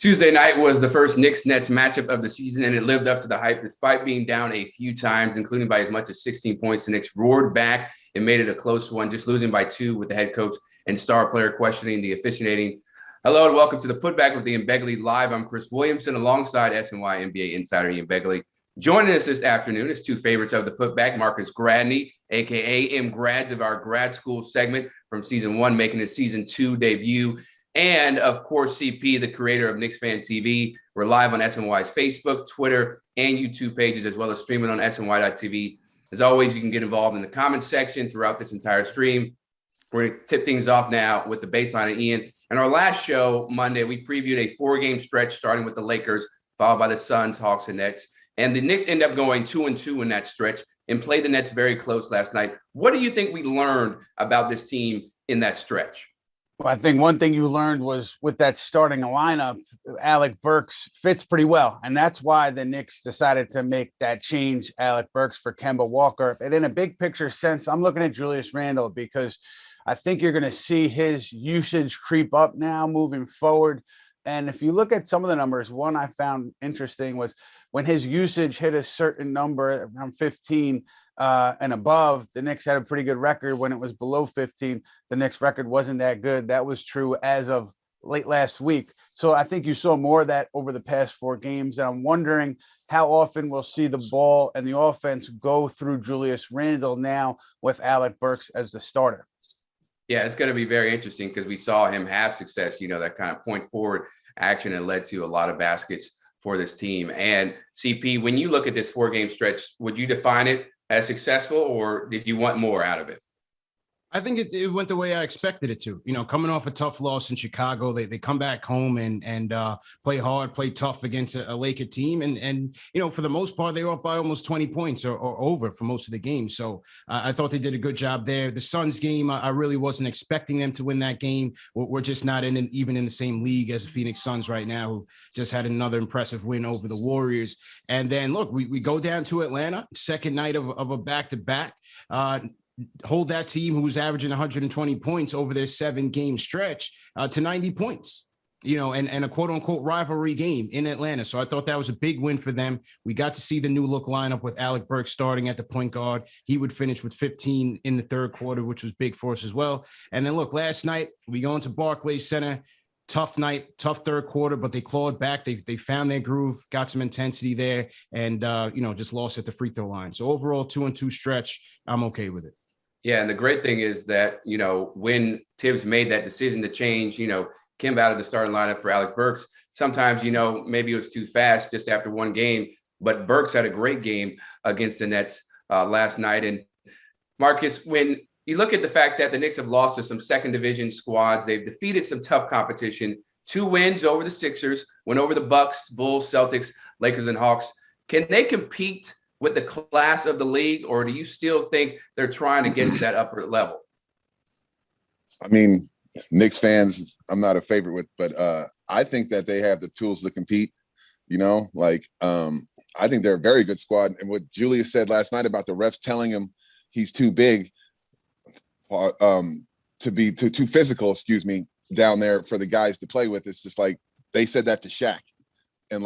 Tuesday night was the first Knicks-Nets matchup of the season, and it lived up to the hype despite being down a few times, including by as much as 16 points. The Knicks roared back and made it a close one, just losing by 2 with the head coach and star player questioning the officiating. Hello and welcome to the Putback with Ian Begley live. I'm Chris Williamson alongside SNY NBA insider Ian Begley. Joining us this afternoon is two favorites of the Putback, Marcus Gradney, a.k.a. M. Grads of our grad school segment from season 1, making his season 2 debut. And, of course, CP, the creator of Knicks Fan TV. We're live on SNY's Facebook, Twitter, and YouTube pages, as well as streaming on SNY.tv. As always, you can get involved in the comments section throughout this entire stream. We're going to tip things off now with the baseline of Ian. In our last show, Monday, we previewed a 4-game stretch starting with the Lakers, followed by the Suns, Hawks, and Nets. And the Knicks end up going 2-2 in that stretch and played the Nets very close last night. What do you think we learned about this team in that stretch? Well, I think one thing you learned was with that starting lineup, Alec Burks fits pretty well. And that's why the Knicks decided to make that change, Alec Burks for Kemba Walker. And in a big picture sense, I'm looking at Julius Randle because I think you're going to see his usage creep up now moving forward. And if you look at some of the numbers, one I found interesting was when his usage hit a certain number, around 15 and above, the Knicks had a pretty good record. When it was below 15, the Knicks record wasn't that good. That was true as of late last week. So I think you saw more of that over the past 4 games. And I'm wondering how often we'll see the ball and the offense go through Julius Randle now with Alec Burks as the starter. Yeah, it's going to be very interesting because we saw him have success, that kind of point forward action that led to a lot of baskets for this team. And CP, when you look at this 4-game stretch, would you define it as successful or did you want more out of it? I think it went the way I expected it to. Coming off a tough loss in Chicago, they come back home and play hard, play tough against a Laker team. And for the most part, they were up by almost 20 points or over for most of the game. So I thought they did a good job there. The Suns game, I really wasn't expecting them to win that game. We're just not even in the same league as the Phoenix Suns right now, who just had another impressive win over the Warriors. And then, look, we go down to Atlanta, second night of a back-to-back. Hold that team who's averaging 120 points over their 7-game stretch to 90 points, and a quote unquote rivalry game in Atlanta. So I thought that was a big win for them. We got to see the new look lineup with Alec Burks starting at the point guard. He would finish with 15 in the third quarter, which was big for us as well. And then look, last night we go into Barclays Center. Tough night, tough third quarter, but they clawed back. They found their groove, got some intensity there, and just lost at the free throw line. So overall, 2-2 stretch, I'm okay with it. Yeah, and the great thing is that, when Tibbs made that decision to change, Kemba out of the starting lineup for Alec Burks, sometimes, maybe it was too fast just after one game, but Burks had a great game against the Nets last night. And Marcus, when you look at the fact that the Knicks have lost to some second division squads, they've defeated some tough competition, 2 wins over the Sixers, went over the Bucks, Bulls, Celtics, Lakers, and Hawks. Can they compete with the class of the league, or do you still think they're trying to get to that upper level? I mean, Knicks fans, I'm not a favorite with, but I think that they have the tools to compete. I think they're a very good squad. And what Julius said last night about the refs telling him he's too big, to be too physical, down there for the guys to play with. It's just like they said that to Shaq, and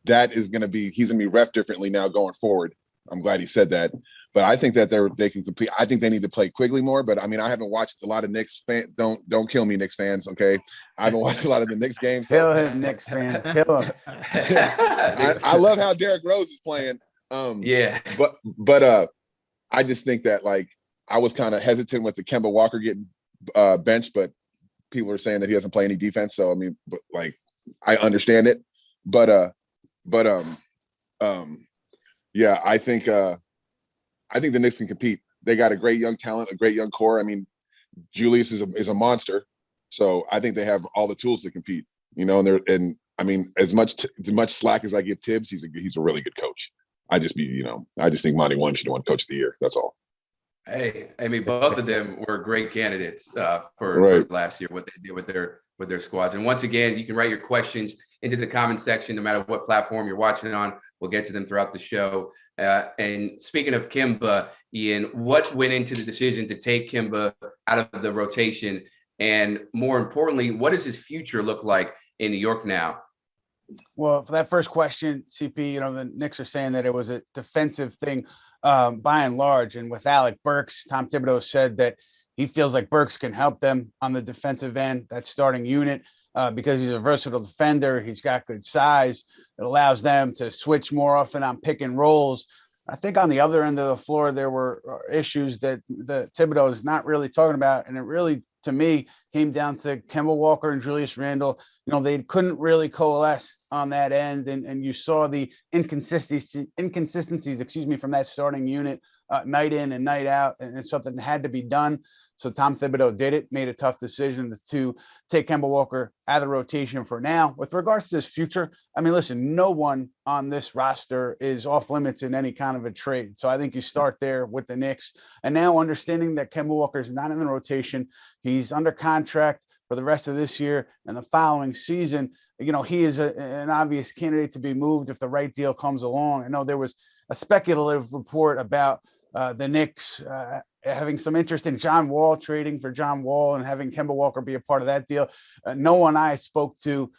that is going to be, he's going to be ref differently now going forward. I'm glad he said that. But I think that they can compete. I think they need to play Quigley more. But I mean, I haven't watched a lot of Knicks fans. Don't kill me, Knicks fans. Okay, I haven't watched a lot of the Knicks games. Kill him, Knicks fans. Kill him. I love how Derrick Rose is playing. But I just think that I was kind of hesitant with the Kemba Walker getting benched, but people are saying that he doesn't play any defense. So I mean, I understand it. Yeah, I think the Knicks can compete. They got a great young talent, a great young core. I mean, Julius is a monster, so I think they have all the tools to compete. And I mean, as much slack as I give Tibbs, he's a really good coach. I just think Monty Williams should have won Coach of the Year. That's all. Hey, I mean, both of them were great candidates for last year, what they did with their squads. And once again, you can write your questions into the comment section, no matter what platform you're watching on. We'll get to them throughout the show. And speaking of Kemba, Ian, what went into the decision to take Kemba out of the rotation? And more importantly, what does his future look like in New York now? Well, for that first question, CP, the Knicks are saying that it was a defensive thing by and large. And with Alec Burks, Tom Thibodeau said that he feels like Burks can help them on the defensive end, that starting unit, because he's a versatile defender. He's got good size. It allows them to switch more often on pick and rolls. I think on the other end of the floor, there were issues that the Thibodeau is not really talking about. And it really, to me, came down to Kemba Walker and Julius Randle. They couldn't really coalesce on that end. And you saw the inconsistencies, from that starting unit night in and night out. And something had to be done. So Tom Thibodeau did it, made a tough decision to take Kemba Walker out of the rotation for now. With regards to his future, listen, no one on this roster is off limits in any kind of a trade. So I think you start there with the Knicks. And now understanding that Kemba Walker is not in the rotation, he's under contract for the rest of this year and the following season. He is an obvious candidate to be moved if the right deal comes along. I know there was a speculative report about the Knicks having some interest in John Wall, trading for John Wall and having Kemba Walker be a part of that deal. No one I spoke to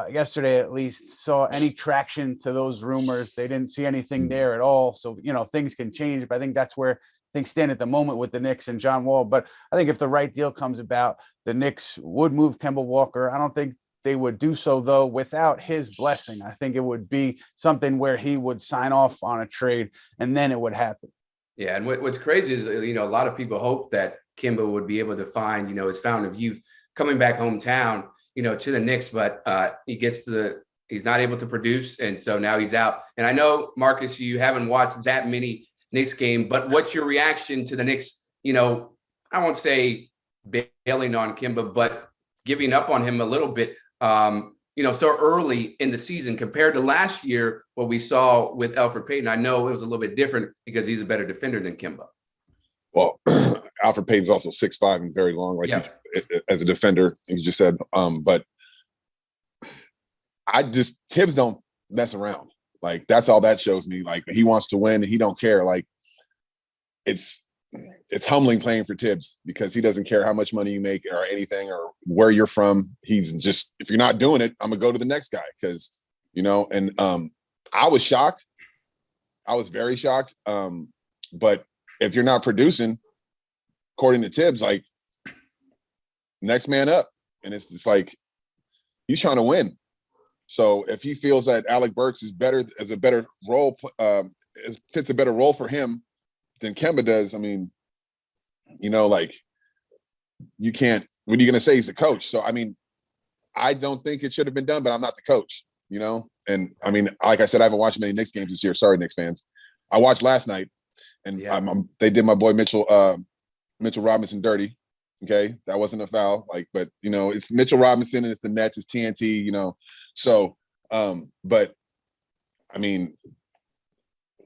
yesterday, at least, saw any traction to those rumors. They didn't see anything there at all. So, things can change, but I think that's where things stand at the moment with the Knicks and John Wall. But I think if the right deal comes about, the Knicks would move Kemba Walker. I don't think they would do so, though, without his blessing. I think it would be something where he would sign off on a trade and then it would happen. Yeah, and what's crazy is, a lot of people hope that Kemba would be able to find, his fountain of youth coming back hometown, to the Knicks, but he's not able to produce, and so now he's out. And I know, Marcus, you haven't watched that many Knicks game, but what's your reaction to the Knicks, I won't say bailing on Kemba, but giving up on him a little bit, so early in the season compared to last year, what we saw with Elfrid Payton? I know it was a little bit different because he's a better defender than Kemba. Well, Elfrid Payton's also 6'5" and very long, as a defender, you just said. But Tibbs don't mess around. Like, that's all that shows me. Like, he wants to win and he don't care. Like, it's humbling playing for Tibbs because he doesn't care how much money you make or anything or where you're from. He's just, if you're not doing it, I'm gonna go to the next guy. Cause I was shocked. I was very shocked. But if you're not producing, according to Tibbs, like, next man up. And it's just like, he's trying to win. So if he feels that Alec Burks is better, as a better role, fits a better role for him than Kemba does, you can't, what are you going to say? He's the coach. So, I don't think it should have been done, but I'm not the coach, And like I said, I haven't watched many Knicks games this year. Sorry, Knicks fans. I watched last night and they did my boy Mitchell Robinson dirty. Okay. That wasn't a foul. But it's Mitchell Robinson and it's the Nets, it's TNT, So, but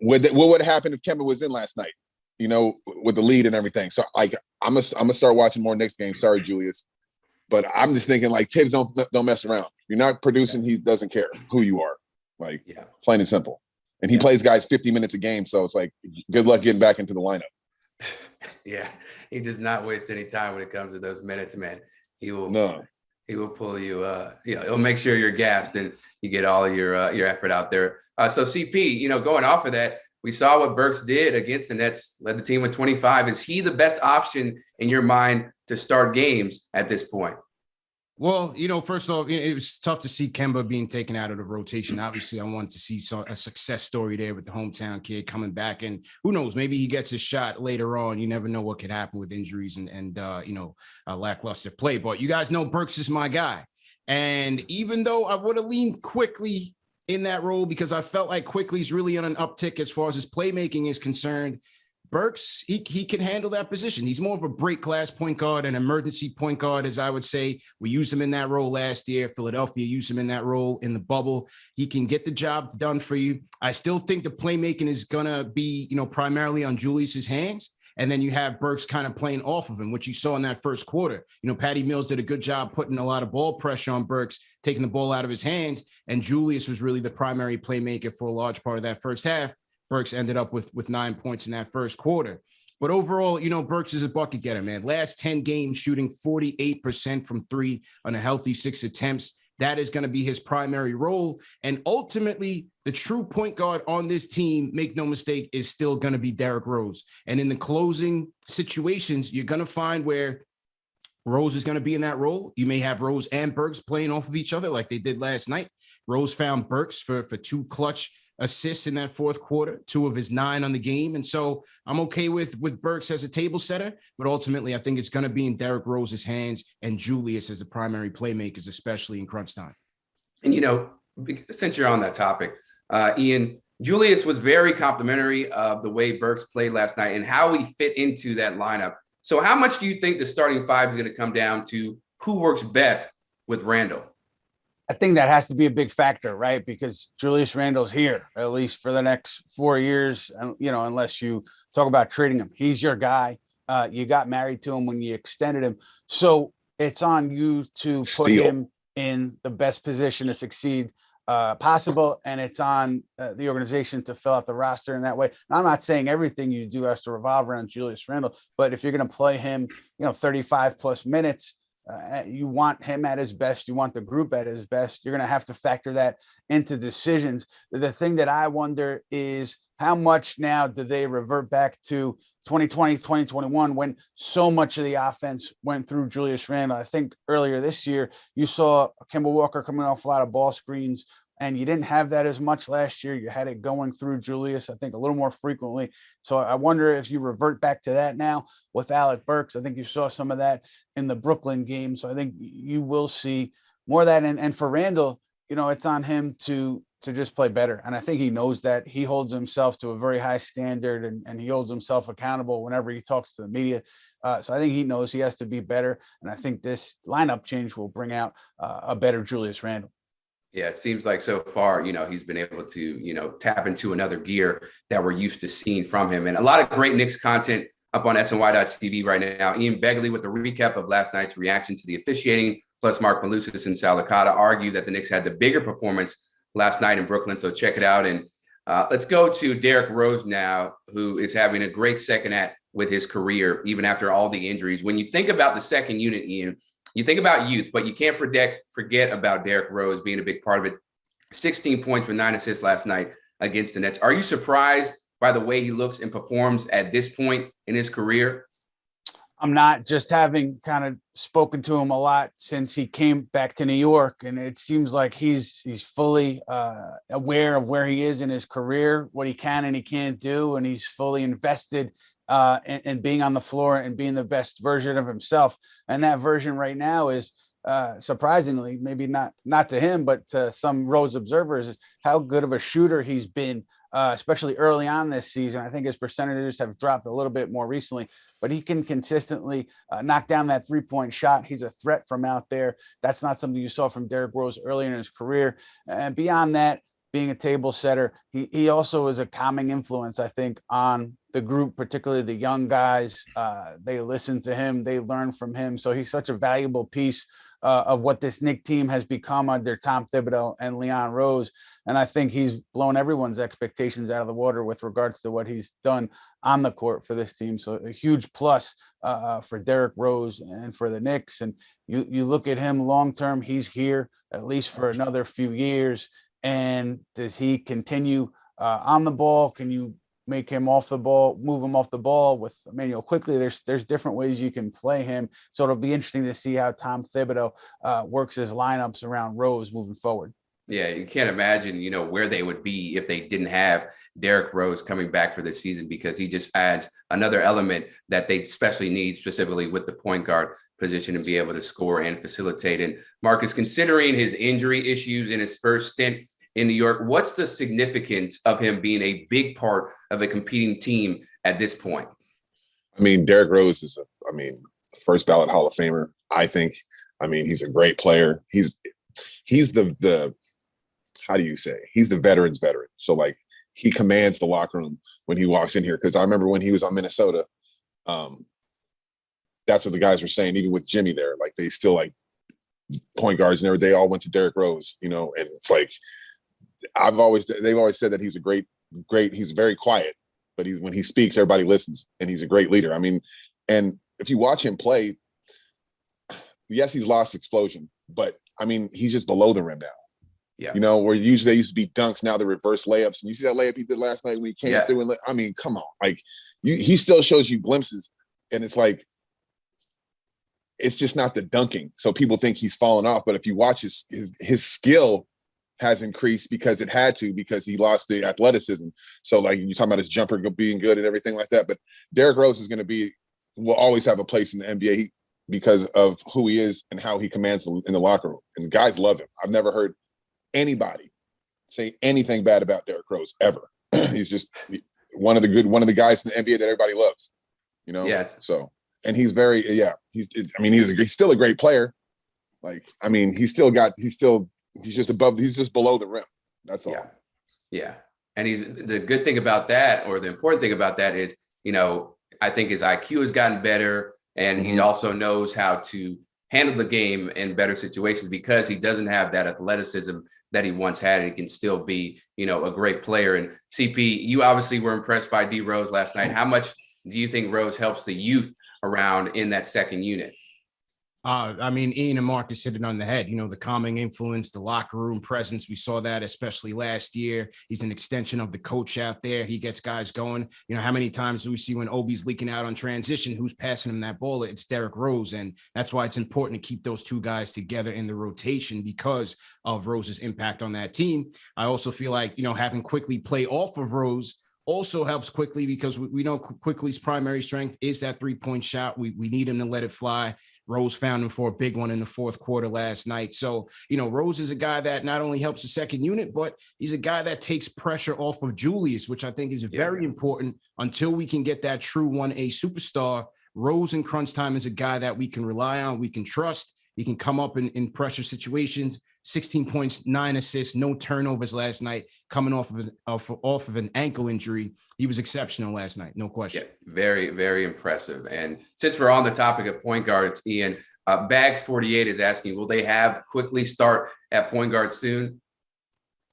what would have happened if Kemba was in last night, with the lead and everything? So I'm gonna start watching more Knicks games. Sorry, Julius, but I'm just thinking Tibbs don't mess around. You're not producing. He doesn't care who you are. Plain and simple. And he plays guys 50 minutes a game. So it's good luck getting back into the lineup. Yeah, he does not waste any time when it comes to those minutes, man. He will pull you. He'll make sure you're gassed and you get all of your effort out there. So CP, going off of that, we saw what Burks did against the Nets, led the team with 25. Is he the best option in your mind to start games at this point? Well, first off, it was tough to see Kemba being taken out of the rotation. Obviously, I wanted to see a success story there with the hometown kid coming back. And who knows, maybe he gets his shot later on. You never know what could happen with injuries and lackluster play. But you guys know Burks is my guy. And even though I would have leaned Quickly in that role because I felt like Quickly's really on an uptick as far as his playmaking is concerned, Burks, he can handle that position. He's more of a break glass point guard, an emergency point guard, as I would say. We used him in that role last year. Philadelphia used him in that role in the bubble. He can get the job done for you. I still think the playmaking is going to be, primarily on Julius's hands. And then you have Burks kind of playing off of him, which you saw in that first quarter. Patty Mills did a good job putting a lot of ball pressure on Burks, taking the ball out of his hands. And Julius was really the primary playmaker for a large part of that first half. Burks ended up with 9 points in that first quarter. But overall, Burks is a bucket getter, man. Last 10 games, shooting 48% from three on a healthy 6 attempts. that is going to be his primary role. And ultimately, the true point guard on this team, make no mistake, is still going to be Derrick Rose. And in the closing situations, you're going to find where Rose is going to be in that role. You may have Rose and Burks playing off of each other like they did last night. Rose found Burks for 2 clutch assists in that fourth quarter, 2 of his 9 on the game. And so I'm okay with Burks as a table setter, but ultimately I think it's going to be in Derrick Rose's hands and Julius as the primary playmakers, especially in crunch time. And, since you're on that topic, Ian, Julius was very complimentary of the way Burks played last night and how he fit into that lineup. So how much do you think the starting 5 is going to come down to who works best with Randle? I think that has to be a big factor, right? Because Julius Randle's here, at least for the next 4 years, unless you talk about trading him. He's your guy. You got married to him when you extended him. So it's on you to put him in the best position to succeed possible. And it's on the organization to fill out the roster in that way. And I'm not saying everything you do has to revolve around Julius Randle, but if you're going to play him, 35 plus minutes, you want him at his best. You want the group at his best. You're going to have to factor that into decisions. The thing that I wonder is how much now do they revert back to 2020, 2021, when so much of the offense went through Julius Randle. I think earlier this year, you saw Kemba Walker coming off a lot of ball screens, and you didn't have that as much last year. You had it going through Julius, I think, a little more frequently. So I wonder if you revert back to that now with Alec Burks. I think you saw some of that in the Brooklyn game. So I think you will see more of that. And for Randle, it's on him to just play better. And I think he knows that. He holds himself to a very high standard, and he holds himself accountable whenever he talks to the media. So I think he knows he has to be better. And I think this lineup change will bring out a better Julius Randle. Yeah, it seems like so far, he's been able to, tap into another gear that we're used to seeing from him. And a lot of great Knicks content up on SNY.TV right now. Ian Begley with a recap of last night's reaction to the officiating, plus Mark Malusis and Sal Licata argue that the Knicks had the bigger performance last night in Brooklyn. So check it out. And let's go to Derrick Rose now, who is having a great second act with his career, even after all the injuries. When you think about the second unit, Ian, you think about youth, but you can't forget about Derrick Rose being a big part of it. 16 points with 9 assists last night against the Nets. Are you surprised by the way he looks and performs at this point in his career? I'm not, just having kind of spoken to him a lot since he came back to New York. And it seems like he's fully aware of where he is in his career, what he can and he can't do. And he's fully invested and being on the floor and being the best version of himself. And that version right now is surprisingly, maybe not to him, but to some Rose observers, is how good of a shooter he's been, especially early on this season. I think his percentages have dropped a little bit more recently, but he can consistently knock down that 3-point shot. He's a threat from out there. That's not something you saw from Derrick Rose early in his career. And beyond that, being a table setter, he also is a calming influence, I think, on the group, particularly the young guys. They listen to him, they learn from him. So he's such a valuable piece of what this Knicks team has become under Tom Thibodeau and Leon Rose. And I think he's blown everyone's expectations out of the water with regards to what he's done on the court for this team. So a huge plus for Derrick Rose and for the Knicks. And you look at him long-term, he's here at least for another few years. And does he continue on the ball? Can you make him off the ball, move him off the ball with Emmanuel quickly? There's different ways you can play him. So it'll be interesting to see how Tom Thibodeau works his lineups around Rose moving forward. Yeah, you can't imagine, where they would be if they didn't have Derrick Rose coming back for this season, because he just adds another element that they especially need, specifically with the point guard position, and be able to score and facilitate. And Marcus, considering his injury issues in his first stint in New York, what's the significance of him being a big part of a competing team at this point? I mean, Derrick Rose is first ballot Hall of Famer, I think. I mean, he's a great player. He's the how do you say? He's the veteran's veteran. So like, he commands the locker room when he walks in here. Because I remember when he was on Minnesota, that's what the guys were saying, even with Jimmy there. Like, they still like point guards and they all went to Derrick Rose, and it's like, they've always said that he's a great, he's very quiet, but when he speaks, everybody listens, and he's a great leader. I mean, and if you watch him play, yes, he's lost explosion, but I mean, he's just below the rim now. Yeah. You know, where usually they used to be dunks, now the reverse layups. And you see that layup he did last night when he came through and I mean, come on. Like he still shows you glimpses, and it's like it's just not the dunking. So people think he's fallen off, but if you watch his skill has increased because it had to, because he lost the athleticism. So like you're talking about his jumper being good and everything like that. But Derrick Rose will always have a place in the NBA because of who he is and how he commands in the locker room. And guys love him. I've never heard anybody say anything bad about Derrick Rose ever. He's just one of the guys in the NBA that everybody loves, you know? Yeah. So, and he's he's still a great player. Like, I mean, he's just below the rim. That's all. Yeah. And the good thing about that, or the important thing about that is, you know, I think his IQ has gotten better, and he also knows how to handle the game in better situations because he doesn't have that athleticism that he once had. He can still be, you know, a great player. And CP, you obviously were impressed by D Rose last night. How much do you think Rose helps the youth around in that second unit? I mean, Ian and Marcus hit it on the head. You know, the calming influence, the locker room presence. We saw that especially last year. He's an extension of the coach out there. He gets guys going. You know, how many times do we see when Obi's leaking out on transition, who's passing him that ball? It's Derrick Rose. And that's why it's important to keep those two guys together in the rotation because of Rose's impact on that team. I also feel like, you know, having Quickley play off of Rose also helps Quickley because we know Quickley's primary strength is that three-point shot. We need him to let it fly. Rose found him for a big one in the fourth quarter last night. So, you know, Rose is a guy that not only helps the second unit, but he's a guy that takes pressure off of Julius, which I think is very important until we can get that true 1A superstar. Rose in crunch time is a guy that we can rely on, we can trust. He can come up in pressure situations. 16 points, 9 assists, no turnovers last night, coming off of an ankle injury. He was exceptional last night, no question. Yeah, very, very impressive. And since we're on the topic of point guards, Ian, Bags48 is asking, will they have Quickley start at point guard soon?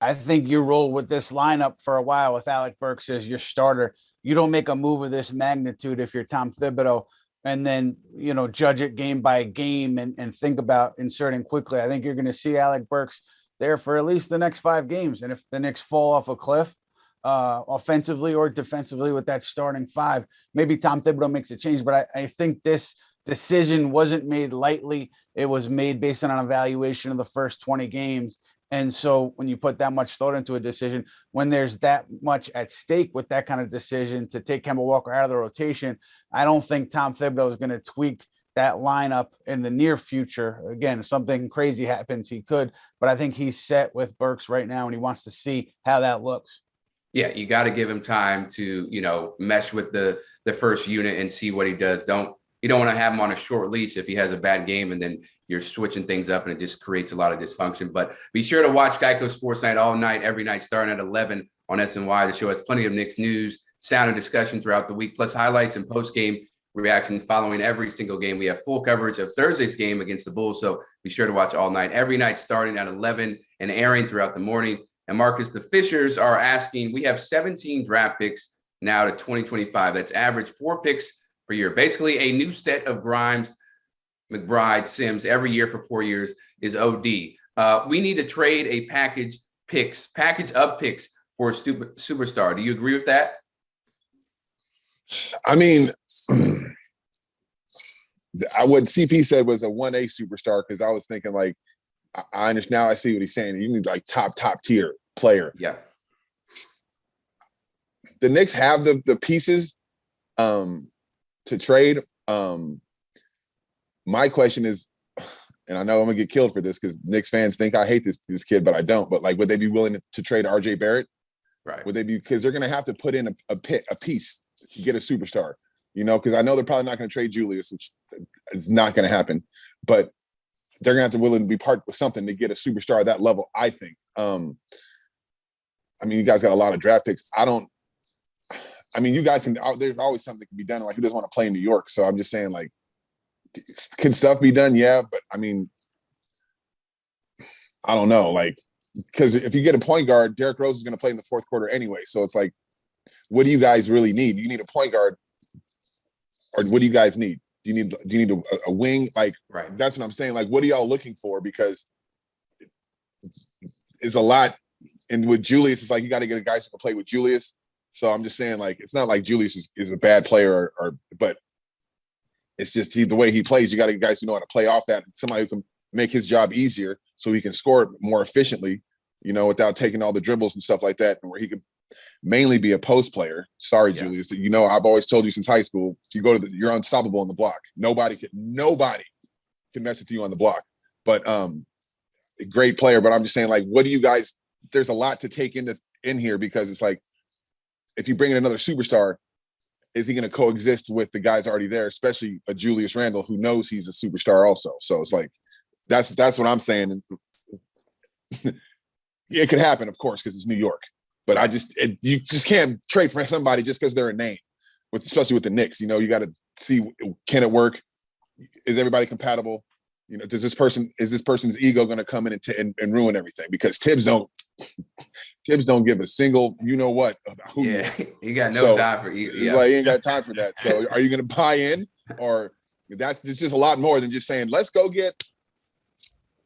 I think you roll with this lineup for a while with Alec Burks as your starter. You don't make a move of this magnitude if you're Tom Thibodeau, and then, you know, judge it game by game and think about inserting Quickley. I think you're going to see Alec Burks there for at least the next 5 games. And if the Knicks fall off a cliff offensively or defensively with that starting 5, maybe Tom Thibodeau makes a change. But I think this decision wasn't made lightly. It was made based on an evaluation of the first 20 games. And so when you put that much thought into a decision, when there's that much at stake with that kind of decision to take Kemba Walker out of the rotation, I don't think Tom Thibodeau is going to tweak that lineup in the near future. Again, if something crazy happens, he could, but I think he's set with Burks right now, and he wants to see how that looks. Yeah, you got to give him time to, you know, mesh with the first unit and see what he does. You don't want to have him on a short leash if he has a bad game and then you're switching things up and it just creates a lot of dysfunction. But be sure to watch Geico Sports Night all night, every night, starting at 11 on SNY. The show has plenty of Knicks news, sound, and discussion throughout the week, plus highlights and post-game reactions following every single game. We have full coverage of Thursday's game against the Bulls, so be sure to watch all night, every night, starting at 11 and airing throughout the morning. And Marcus, the Fishers are asking, we have 17 draft picks now to 2025. That's average 4 picks per year. Basically, a new set of Grimes, McBride, Sims every year for 4 years is OD. We need to trade a package of picks for a superstar. Do you agree with that? I mean, what CP said was a 1A superstar, because I was thinking, like, I understand now. I see what he's saying. You need like top tier player. Yeah. The Knicks have the pieces to trade. My question is, and I know I'm gonna get killed for this because Knicks fans think I hate this kid, but I don't. But like, would they be willing to trade RJ Barrett? Right. Would they be, because they're gonna have to put in a piece to get a superstar, you know? Because I know they're probably not gonna trade Julius, which is not gonna happen, but they're gonna have to willing to be part with something to get a superstar at that level, I think. I mean, you guys got a lot of draft picks. You guys can, there's always something that can be done. Like, who doesn't want to play in New York? So I'm just saying, like, can stuff be done? Yeah, but I mean, I don't know. Like, because if you get a point guard, Derrick Rose is going to play in the fourth quarter anyway. So it's like, what do you guys really need? You need a point guard, or what do you guys need? Do you need a wing? Like, right. That's what I'm saying. Like, what are y'all looking for? Because is a lot. And with Julius, it's like you got to get a guy who can play with Julius. So I'm just saying, like, it's not like Julius is a bad player, but it's just the way he plays. You got to get guys who know how to play off that. Somebody who can make his job easier so he can score more efficiently, without taking all the dribbles and stuff like that, and where he could mainly be a post player. Sorry, Julius. I've always told you since high school, if you go you're unstoppable on the block. Nobody can mess with you on the block. But a great player. But I'm just saying, like, what do you guys? There's a lot to take in here, because it's like, if you bring in another superstar, is he going to coexist with the guys already there, especially a Julius Randle who knows he's a superstar also? So it's like, that's what I'm saying. It could happen, of course, because it's New York. But you just can't trade for somebody just because they're a name, especially with the Knicks. You got to see, can it work? Is everybody compatible? Is this person's ego going to come in and ruin everything? Because Tibbs don't give a single, what about who. Yeah, he got no time for ego. He's like, he ain't got time for that. So are you going to buy in, or it's just a lot more than just saying, let's go get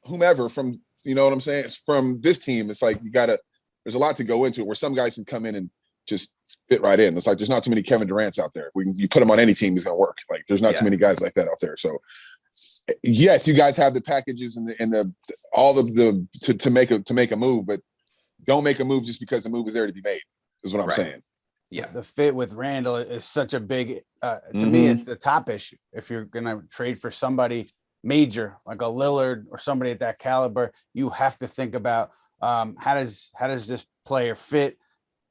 whomever from, you know what I'm saying? It's from this team. It's like, there's a lot to go into it, where some guys can come in and just fit right in. It's like, there's not too many Kevin Durant's out there. You put him on any team, he's going to work. Like, there's not too many guys like that out there. So yes, you guys have the packages and all to make a move, but don't make a move just because the move is there to be made, is what I'm saying. Yeah. The fit with Randall is such a big, to me, it's the top issue. If you're going to trade for somebody major, like a Lillard or somebody at that caliber, you have to think about how does this player fit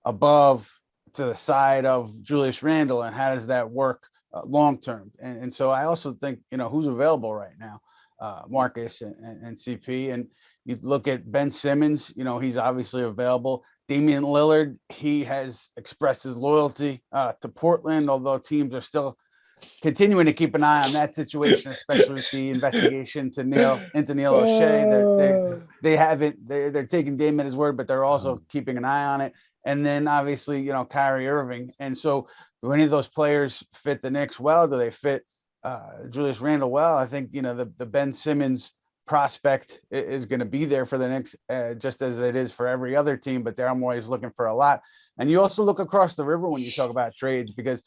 above, to the side of Julius Randle, and how does that work long term? And so I also think, who's available right now, Marcus and CP, and you look at Ben Simmons, he's obviously available. Damian Lillard, he has expressed his loyalty to Portland, although teams are still continuing to keep an eye on that situation, especially with the investigation into Neil O'Shea. They're taking Dame at his word, but they're also keeping an eye on it. And then obviously, Kyrie Irving. And so do any of those players fit the Knicks well? Do they fit Julius Randle well? I think, the Ben Simmons prospect is going to be there for the Knicks, just as it is for every other team, but they're always looking for a lot. And you also look across the river when you talk about trades, because,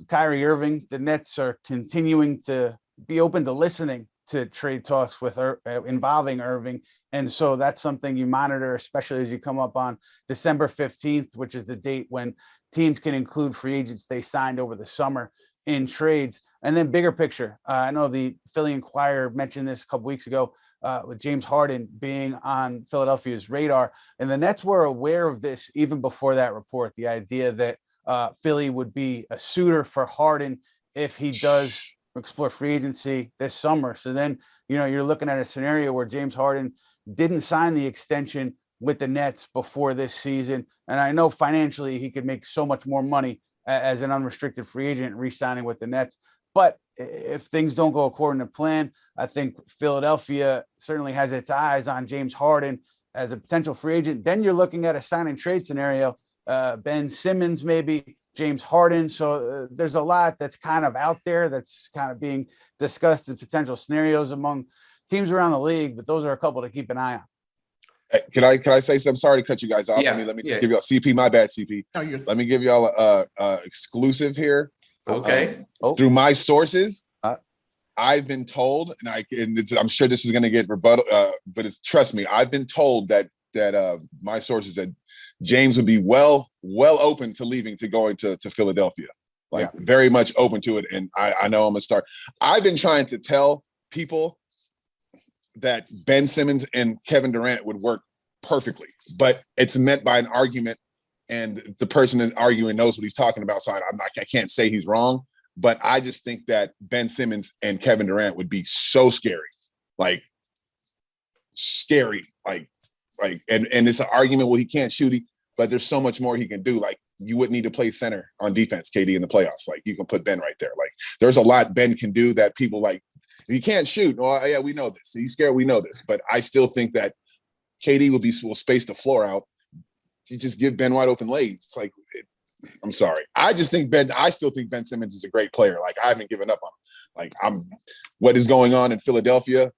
Kyrie Irving, the Nets are continuing to be open to listening to trade talks with involving Irving. And so that's something you monitor, especially as you come up on December 15th, which is the date when teams can include free agents they signed over the summer in trades. And then bigger picture, I know the Philly Inquirer mentioned this a couple weeks ago with James Harden being on Philadelphia's radar. And the Nets were aware of this even before that report, the idea that Philly would be a suitor for Harden if he does explore free agency this summer. So then, you're looking at a scenario where James Harden didn't sign the extension with the Nets before this season. And I know financially he could make so much more money as an unrestricted free agent re-signing with the Nets. But if things don't go according to plan, I think Philadelphia certainly has its eyes on James Harden as a potential free agent. Then you're looking at a sign and trade scenario, Ben Simmons, maybe James Harden. So there's a lot that's kind of out there that's kind of being discussed as potential scenarios among teams around the league, but those are a couple to keep an eye on. Can I say something? Sorry to cut you guys off. Yeah. Let me just give y'all CP. My bad, CP. No, let me give y'all a exclusive here. Okay. Through my sources, I've been told, I'm sure this is going to get rebuttal, but trust me, I've been told that my sources that James would be well open to leaving, to going to Philadelphia, very much open to it. And I know I'm gonna start. I've been trying to tell people that Ben Simmons and Kevin Durant would work perfectly, but it's meant by an argument, and the person that's arguing knows what he's talking about. So I can't say he's wrong, but I just think that Ben Simmons and Kevin Durant would be so scary, and it's an argument. Well, he can't shoot, but there's so much more he can do. Like, you wouldn't need to play center on defense, KD, in the playoffs. Like, you can put Ben right there. Like, there's a lot Ben can do that people like. He can't shoot. Well, yeah, we know this. He's scared. We know this. But I still think that KD will space the floor out. You just give Ben wide open lanes. It's like, I'm sorry. I still think Ben Simmons is a great player. Like, I haven't given up on him. Like, what is going on in Philadelphia,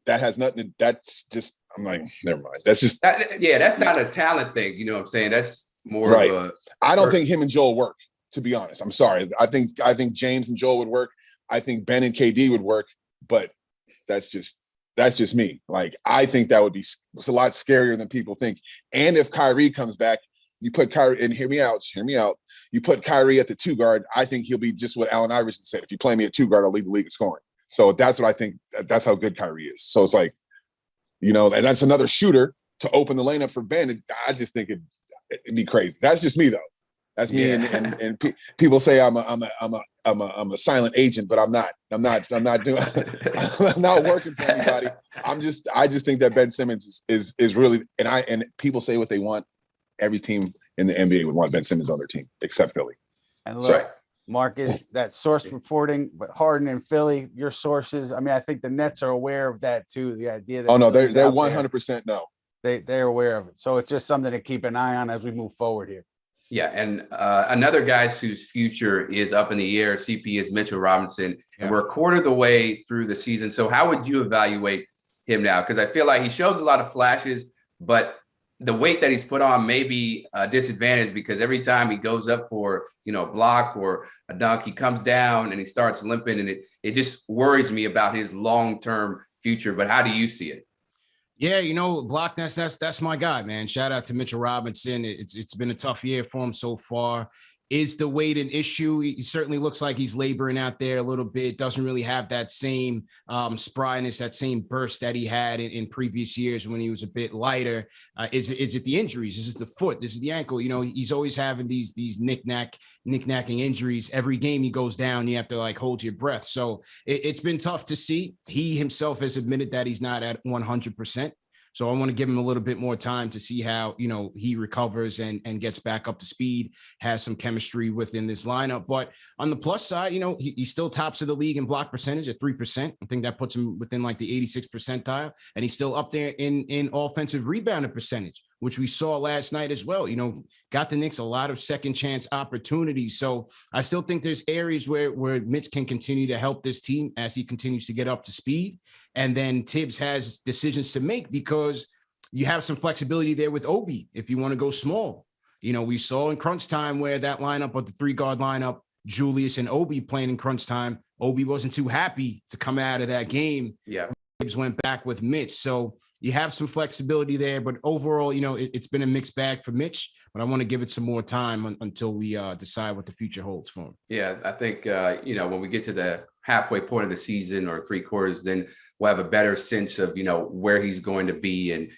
that has nothing. That's just, I'm like, never mind. That's just that's not a talent thing. You know what I'm saying? That's more right. of a. I don't think him and Joel work. To be honest, I'm sorry. I think James and Joel would work. I think Ben and KD would work, but that's just me. Like, I think that would be, it's a lot scarier than people think. And if Kyrie comes back, you put Kyrie, and hear me out. You put Kyrie at the 2 guard. I think he'll be just what Allen Iverson said. If you play me at 2 guard, I'll lead the league in scoring. So that's what I think. That's how good Kyrie is. So it's like, and that's another shooter to open the lane up for Ben. I just think it'd be crazy. That's just me though. That's me. And people say I'm a silent agent, but I'm not. I'm not doing. I'm not working for anybody. I just think that Ben Simmons is really, and people say what they want. Every team in the NBA would want Ben Simmons on their team, except Philly. And look, Marcus, that source reporting, but Harden and Philly, your sources. I mean, I think the Nets are aware of that too. The idea that they're 100% no. They're aware of it. So it's just something to keep an eye on as we move forward here. Yeah, and another guy whose future is up in the air, CP, is Mitchell Robinson, and we're a quarter of the way through the season. So how would you evaluate him now? Because I feel like he shows a lot of flashes, but the weight that he's put on may be a disadvantage, because every time he goes up for, a block or a dunk, he comes down and he starts limping, and it just worries me about his long-term future. But how do you see it? Yeah, block that's my guy, man. Shout out to Mitchell Robinson. It's been a tough year for him so far. Is the weight an issue? He certainly looks like he's laboring out there a little bit. Doesn't really have that same spryness, that same burst that he had in previous years when he was a bit lighter. Is it the injuries? Is it the foot? Is it the ankle? He's always having these knick-knacking injuries. Every game he goes down, you have to hold your breath. So it's been tough to see. He himself has admitted that he's not at 100%. So I want to give him a little bit more time to see how, he recovers and gets back up to speed, has some chemistry within this lineup. But on the plus side, he still tops of the league in block percentage at 3%. I think that puts him within the 86th percentile. And he's still up there in offensive rebounding percentage, which we saw last night as well. Got the Knicks a lot of second chance opportunities. So I still think there's areas where Mitch can continue to help this team as he continues to get up to speed. And then Tibbs has decisions to make, because you have some flexibility there with Obi if you want to go small. We saw in crunch time where that lineup, of the 3-guard lineup, Julius and Obi playing in crunch time, Obi wasn't too happy to come out of that game. Yeah. Tibbs went back with Mitch. So you have some flexibility there, but overall, it's been a mixed bag for Mitch, but I want to give it some more time until we decide what the future holds for him. Yeah, I think, when we get to the halfway point of the season or 3/4, then we'll have a better sense of, where he's going to be and,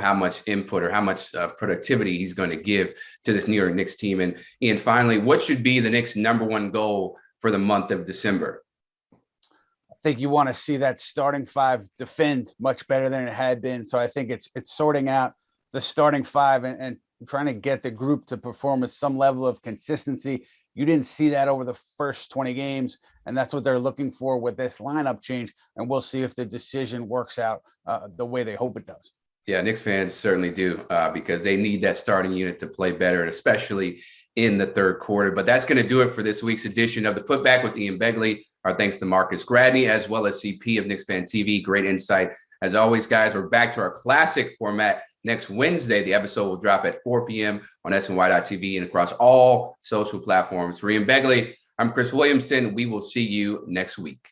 how much input or how much productivity he's going to give to this New York Knicks team. And Ian, finally, what should be the Knicks' #1 goal for the month of December? I think you want to see that starting 5 defend much better than it had been. So I think it's sorting out the starting 5 and trying to get the group to perform with some level of consistency. You didn't see that over the first 20 games, and that's what they're looking for with this lineup change. And we'll see if the decision works out the way they hope it does. Yeah, Knicks fans certainly do, because they need that starting unit to play better, and especially in the third quarter. But that's going to do it for this week's edition of the Putback with Ian Begley. Our thanks to Marcus Gradney, as well as CP of Knicks Fan TV. Great insight. As always, guys, we're back to our classic format next Wednesday. The episode will drop at 4 p.m. on SNY.TV and across all social platforms. For Ian Begley, I'm Chris Williamson. We will see you next week.